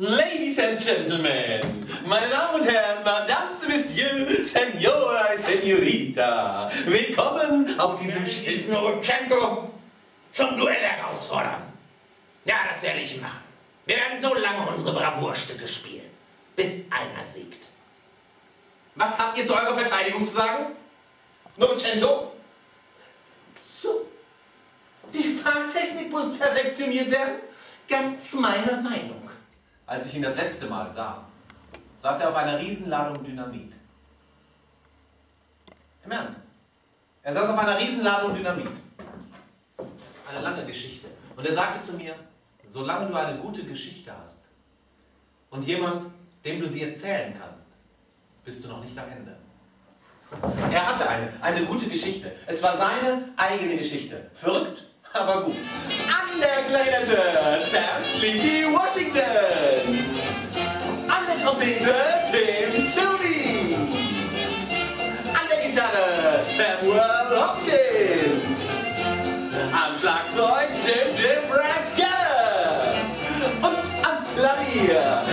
Ladies and Gentlemen, meine Damen und Herren, Mesdames, Messieurs, Senora, Senorita, willkommen auf diesem Ich nur Cento zum Duell herausfordern. Ja, das werde ich machen. Wir werden so lange unsere Bravourstücke spielen, bis einer siegt. Was habt ihr zu eurer Verteidigung zu sagen? Novecento? So, die Fahrtechnik muss perfektioniert werden? Ganz meiner Meinung. Als ich ihn das letzte Mal sah, saß er auf einer Riesenladung Dynamit. Im Ernst? Er saß auf einer Riesenladung Dynamit. Eine lange Geschichte. Und er sagte zu mir, solange du eine gute Geschichte hast und jemand, dem du sie erzählen kannst, bist du noch nicht am Ende. Er hatte eine gute Geschichte. Es war seine eigene Geschichte. Verrückt, aber gut. An der Klarinette Sam Sleepy Washington. An der Trompete Tim Tooney. An der Gitarre Samuel Hopkins. Am Schlagzeug Jim Brasker. Und am Klavier